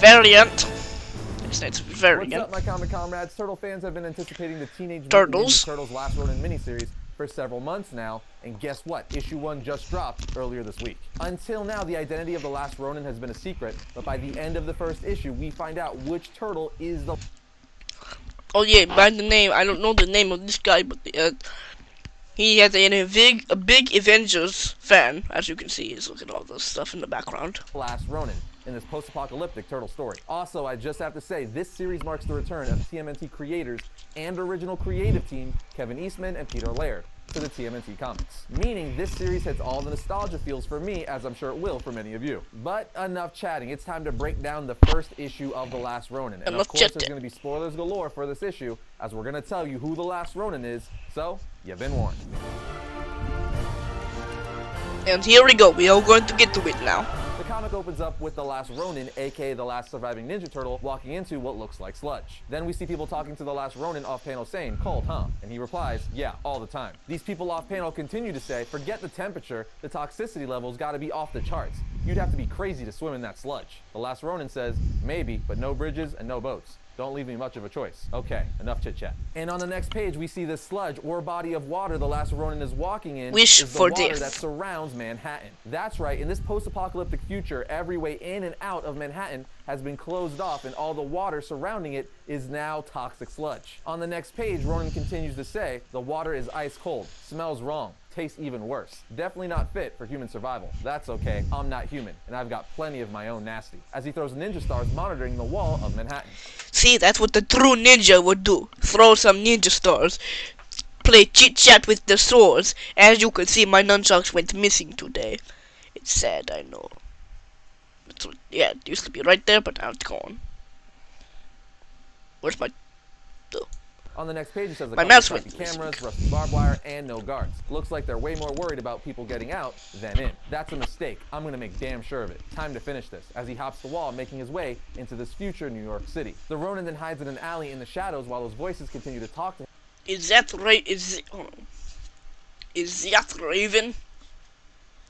variant. It's variant. What's up, my comic comrades? Turtle fans have been anticipating the Teenage Mutant Turtles. Ninja Turtles Last Ronin miniseries for several months now, and guess what? Issue 1 just dropped earlier this week. Until now, the identity of the Last Ronin has been a secret, but by the end of the first issue, we find out which turtle is the... Oh yeah, by the name, I don't know the name of this guy, but he has a big Avengers fan, as you can see. He's looking at all the stuff in the background. Last Ronin in this post-apocalyptic turtle story. Also, I just have to say, this series marks the return of TMNT creators and original creative team Kevin Eastman and Peter Laird to the TMNT comics. Meaning, this series hits all the nostalgia feels for me, as I'm sure it will for many of you. But enough chatting, it's time to break down the first issue of The Last Ronin. And of course, there's going to be spoilers galore for this issue, as we're going to tell you who The Last Ronin is, so you've been warned. And here we go, we are going to get to it now. The comic opens up with the Last Ronin, aka the last surviving Ninja Turtle, walking into what looks like sludge. Then we see people talking to the Last Ronin off-panel saying, "Cold, huh?" And he replies, "Yeah, all the time." These people off-panel continue to say, "Forget the temperature, the toxicity level's gotta be off the charts. You'd have to be crazy to swim in that sludge." The Last Ronin says, "Maybe, but no bridges and no boats. Don't leave me much of a choice." Okay, enough chit-chat. And on the next page, we see this sludge or body of water the Last Ronin is walking in Wish is the for water death. that surrounds Manhattan. That's right, in this post-apocalyptic future, every way in and out of Manhattan has been closed off, and all the water surrounding it is now toxic sludge. On the next page, Ronin continues to say, "The water is ice cold, smells wrong, tastes even worse. Definitely not fit for human survival. That's okay, I'm not human, and I've got plenty of my own nasty." As he throws ninja stars monitoring the wall of Manhattan. See, that's what the true ninja would do. Throw some ninja stars. Play chit-chat with the swords. As you can see, my nunchucks went missing today. It's sad, I know. Yeah, it used to be right there, but now it's gone. Where's my... On the next page, it says a My couple mouse of went crappy missing. cameras, rusty barbed wire, and no guards. Looks like they're way more worried about people getting out than in. That's a mistake. I'm gonna make damn sure of it. Time to finish this, as he hops the wall, making his way into this future New York City. The Ronin then hides in an alley in the shadows while those voices continue to talk to him. Is that right? Is that Raven?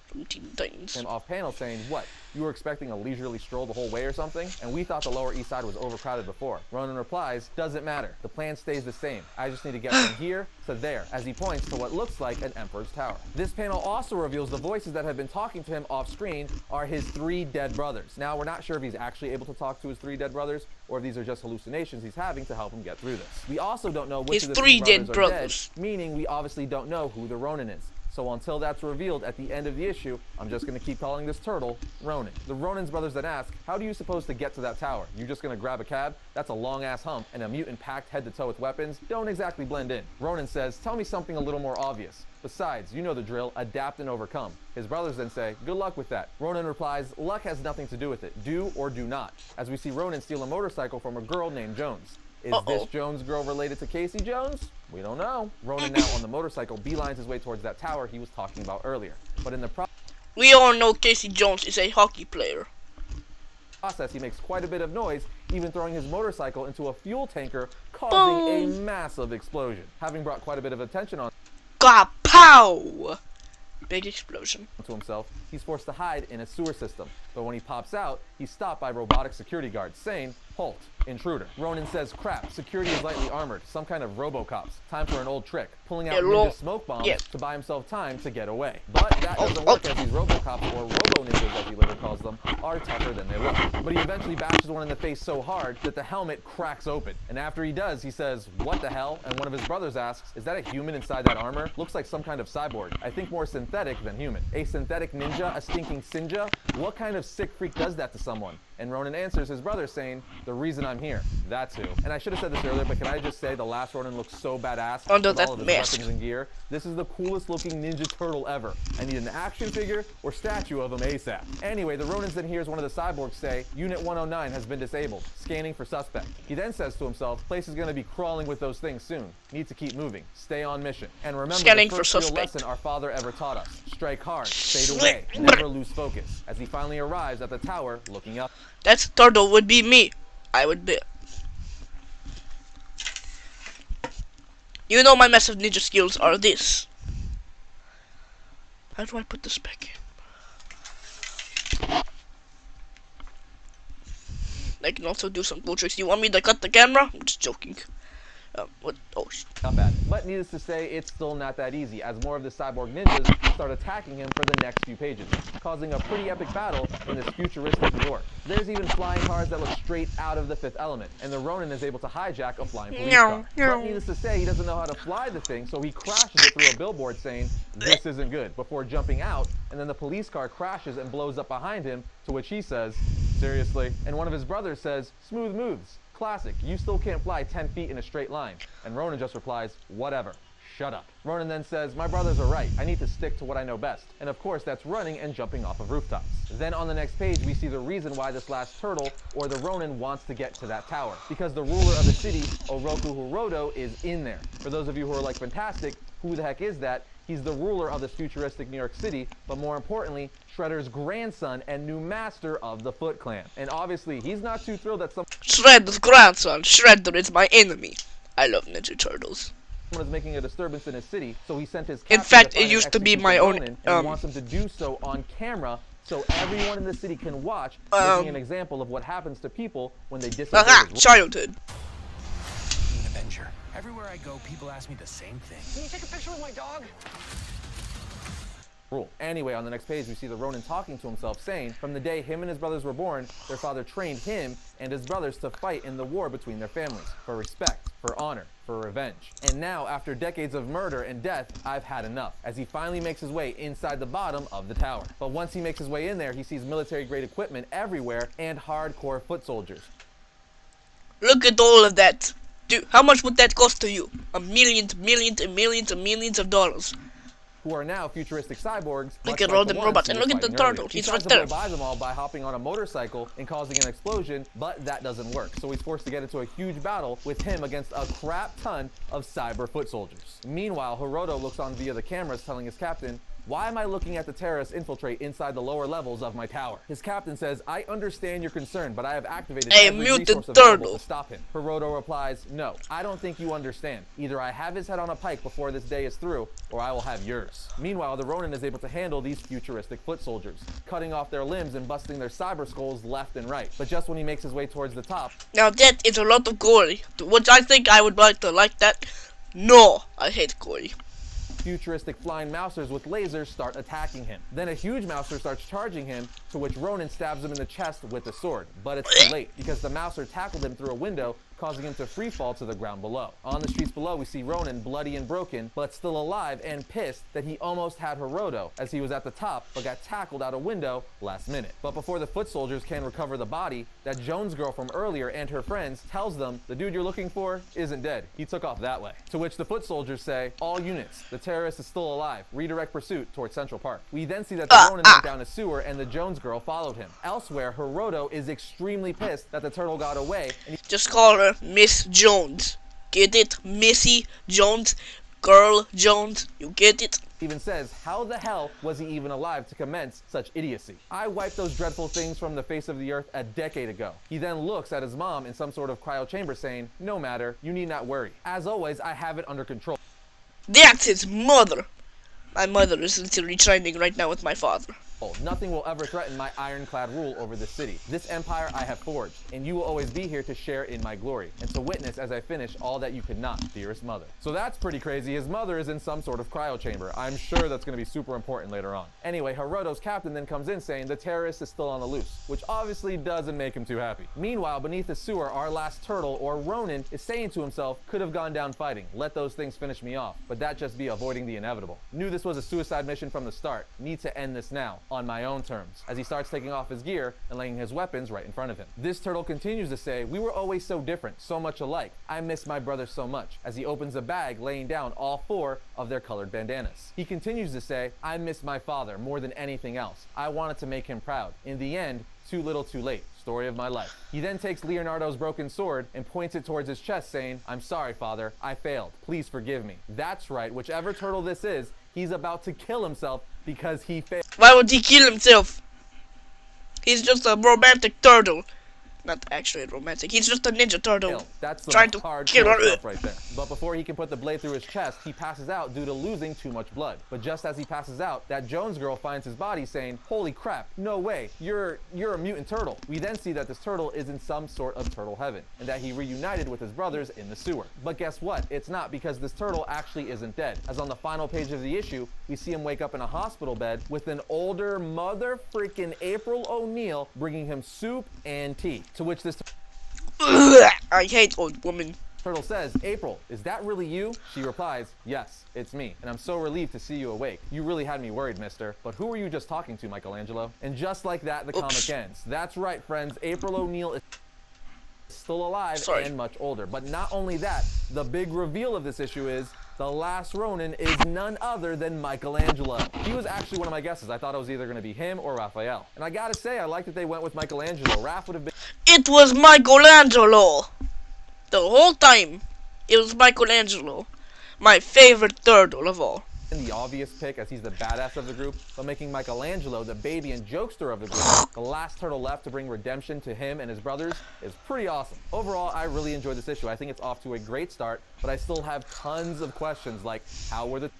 From Teen Titans. Him off panel saying, "What? You were expecting a leisurely stroll the whole way or something? And we thought the Lower East Side was overcrowded before." Ronin replies, "Doesn't matter. The plan stays the same. I just need to get from here to there," as he points to what looks like an Emperor's Tower. This panel also reveals the voices that have been talking to him off screen are his 3 dead brothers. Now, we're not sure if he's actually able to talk to his 3 dead brothers, or if these are just hallucinations he's having to help him get through this. We also don't know which His of the 3 3 dead brothers are brothers. dead, meaning we obviously don't know who the Ronin is. So until that's revealed at the end of the issue, I'm just going to keep calling this turtle Ronin. The Ronin's brothers then ask, "How do you suppose to get to that tower? You just going to grab a cab? That's a long-ass hump, and a mutant packed head to toe with weapons don't exactly blend in." Ronin says, "Tell me something a little more obvious. Besides, you know the drill, adapt and overcome." His brothers then say, "Good luck with that." Ronin replies, "Luck has nothing to do with it. Do or do not." As we see Ronin steal a motorcycle from a girl named Jones. Is this Jones girl related to Casey Jones? We don't know. Ronin now on the motorcycle beelines his way towards that tower he was talking about earlier. But in the We all know Casey Jones is a hockey player. process, he makes quite a bit of noise, even throwing his motorcycle into a fuel tanker, causing a massive explosion. Having brought quite a bit of attention on Kapow! Big explosion. to himself, he's forced to hide in a sewer system. But when he pops out, he's stopped by robotic security guards, saying, "Halt, intruder." Ronin says, "Crap, security is lightly armored, some kind of RoboCops. Time for an old trick, pulling out ninja smoke bombs to buy himself time to get away." But that doesn't work, as these RoboCops, or Robo-Ninjas as he later calls them, are tougher than they look. But he eventually bashes one in the face so hard that the helmet cracks open. And after he does, he says, "What the hell?" And one of his brothers asks, "Is that a human inside that armor? Looks like some kind of cyborg. I think more synthetic than human. A synthetic ninja? A stinking Sinja? What kind of sick freak does that to someone?" And Ronin answers his brother saying, "The reason I'm here. That's who." And I should have said this earlier, but can I just say the last Ronin looks so badass under with that all of his mask weapons and gear. This is the coolest looking Ninja Turtle ever. I need an action figure or statue of him ASAP. Anyway, the Ronins then hears one of the cyborgs say, "Unit 109 has been disabled. Scanning for suspect." He then says to himself, "Place is going to be crawling with those things soon. Need to keep moving. Stay on mission. And remember Scanning the for first real suspect. lesson our father ever taught us. Strike hard. Fade away. Never lose focus." As he finally arrives at the tower, looking up. That turtle would be me. I would be. You know my massive ninja skills are this. How do I put this back in? I can also do some cool tricks. You want me to cut the camera? I'm just joking. What? Oh, Up at it. But needless to say, it's still not that easy, as more of the cyborg ninjas start attacking him for the next few pages, causing a pretty epic battle in this futuristic New York. There's even flying cars that look straight out of the Fifth Element, and the Ronin is able to hijack a flying police car. But needless to say, he doesn't know how to fly the thing, so he crashes it through a billboard saying, "This isn't good," before jumping out, and then the police car crashes and blows up behind him, to which he says, "Seriously?" And one of his brothers says, "Smooth moves. Classic, you still can't fly 10 feet in a straight line." And Ronin just replies, "Whatever, shut up." Ronin then says, "My brothers are right, I need to stick to what I know best." And of course, that's running and jumping off of rooftops. Then on the next page, we see the reason why this last turtle, or the Ronin, wants to get to that tower. Because the ruler of the city, Oroku Hiroto, is in there. For those of you who are like, fantastic, who the heck is that? He's the ruler of this futuristic New York City, but more importantly, Shredder's grandson and new master of the Foot Clan. And obviously, he's not too thrilled that Shredder's grandson. Shredder is my enemy. I love Ninja Turtles. someone is making a disturbance in his city, so he sent his captain In fact, to find it used and to be execute my the own. Ronin, and he wants him to do so on camera, so everyone in the city can watch, making an example of what happens to people when they disobey his rules. Childhood. An Avenger. Everywhere I go, people ask me the same thing. Can you take a picture with my dog? Rule. Anyway, on the next page, we see the Ronin talking to himself, saying, from the day him and his brothers were born, their father trained him and his brothers to fight in the war between their families, for respect, for honor, for revenge. And now, after decades of murder and death, I've had enough, as he finally makes his way inside the bottom of the tower. But once he makes his way in there, he sees military-grade equipment everywhere and hardcore foot soldiers. Look at all of that. Dude, how much would that cost to you? Millions of dollars. Who are now futuristic cyborgs. Look at all the robots, and look at the turtle. He's right there. He tries to blow by them all by hopping on a motorcycle and causing an explosion, but that doesn't work. So he's forced to get into a huge battle with him against a crap ton of cyber foot soldiers. Meanwhile, Hiroto looks on via the cameras, telling his captain, "Why am I looking at the terrorists infiltrate inside the lower levels of my tower?" His captain says, "I understand your concern, but I have activated every resource available to stop him." Hiroto replies, "No, I don't think you understand. Either I have his head on a pike before this day is through, or I will have yours." Meanwhile, the Ronin is able to handle these futuristic foot soldiers, cutting off their limbs and busting their cyber skulls left and right. But just when he makes his way towards the top... Now that is a lot of gory. Would I think I would like that? No, I hate gory. Futuristic flying mousers with lasers start attacking him. Then a huge mouser starts charging him, to which Ronin stabs him in the chest with a sword. But it's too late, because the mouser tackled him through a window, causing him to free fall to the ground below. On the streets below, we see Ronin bloody and broken, but still alive and pissed that he almost had Hiroto, as he was at the top, but got tackled out a window last minute. But before the foot soldiers can recover the body, that Jones girl from earlier and her friends tells them the dude you're looking for isn't dead. He took off that way. To which the foot soldiers say, "All units, the terrorist is still alive. Redirect pursuit towards Central Park." We then see that the Ronin went down a sewer and the Jones girl followed him. Elsewhere, Hiroto is extremely pissed that the turtle got away, and he just call her Miss Jones. Get it? Missy Jones? Girl Jones? You get it? even says, how the hell was he even alive to commence such idiocy? I wiped those dreadful things from the face of the earth a decade ago. He then looks at his mom in some sort of cryo chamber saying, no matter, you need not worry. As always, I have it under control. That's his mother. My mother is literally training right now with my father. Nothing will ever threaten my ironclad rule over this city. This empire I have forged, and you will always be here to share in my glory, and to witness as I finish all that you could not, dearest mother. So that's pretty crazy. His mother is in some sort of cryo chamber. I'm sure that's going to be super important later on. Anyway, Hiroto's captain then comes in saying the terrorist is still on the loose, which obviously doesn't make him too happy. Meanwhile, beneath the sewer, our last turtle, or Ronin, is saying to himself, could have gone down fighting. Let those things finish me off. But that just be avoiding the inevitable. Knew this was a suicide mission from the start. Need to end this now, on my own terms, as he starts taking off his gear and laying his weapons right in front of him. This turtle continues to say, we were always so different, so much alike. I miss my brother so much, as he opens a bag, laying down all 4 of their colored bandanas. He continues to say, I miss my father more than anything else. I wanted to make him proud. In the end, too little too late. Story of my life. He then takes Leonardo's broken sword and points it towards his chest saying, I'm sorry, father. I failed. Please forgive me. That's right. Whichever turtle this is, he's about to kill himself because he failed. Why would he kill himself? He's just a romantic turtle. Not actually romantic. He's just a Ninja Turtle That's some trying to kill hardcore her. stuff right there. But before he can put the blade through his chest, he passes out due to losing too much blood. But just as he passes out, that Jones girl finds his body saying, "Holy crap, no way, you're a mutant turtle." We then see that this turtle is in some sort of turtle heaven, and that he reunited with his brothers in the sewer. But guess what? It's not, because this turtle actually isn't dead. As on the final page of the issue, we see him wake up in a hospital bed with an older mother freaking April O'Neil bringing him soup and tea. To which this I hate old women. turtle says, "April, is that really you?" She replies, "Yes, it's me, and I'm so relieved to see you awake. You really had me worried, mister. But who were you just talking to, Michelangelo?" And just like that, the comic ends. That's right, friends. April O'Neil is still alive and much older. But not only that, the big reveal of this issue is the last Ronin is none other than Michelangelo. He was actually one of my guesses. I thought it was either going to be him or Raphael. And I gotta say, I like that they went with Michelangelo. Raph would have been... It was Michelangelo! The whole time, it was Michelangelo. My favorite turtle of all. the obvious pick, as he's the badass of the group, but making Michelangelo the baby and jokester of the group, the last turtle left to bring redemption to him and his brothers, is pretty awesome. Overall, I really enjoyed this issue. I think it's off to a great start, but I still have tons of questions like, how were the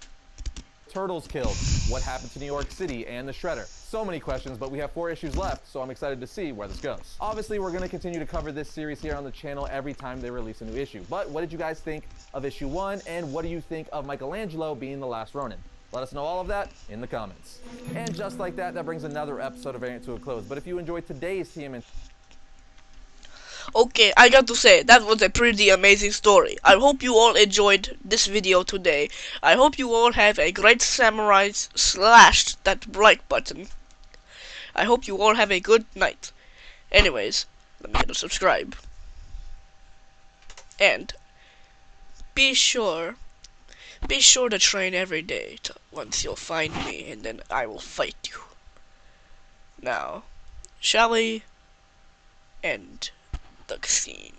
turtles killed? What happened to New York City and the Shredder? So many questions, but we have 4 issues left, so I'm excited to see where this goes. Obviously, we're going to continue to cover this series here on the channel every time they release a new issue. But what did you guys think of issue 1, and what do you think of Michelangelo being the last Ronin? Let us know all of that in the comments. And just like that, that brings another episode of Variant to a close. But if you enjoyed today's TMN... Okay, I got to say, that was a pretty amazing story. I hope you all enjoyed this video today. I hope you all have a great samurai slash that like button. I hope you all have a good night. Anyways, let me hit subscribe. And be sure to train every day once you'll find me, and then I will fight you. Now, shall we end the scene?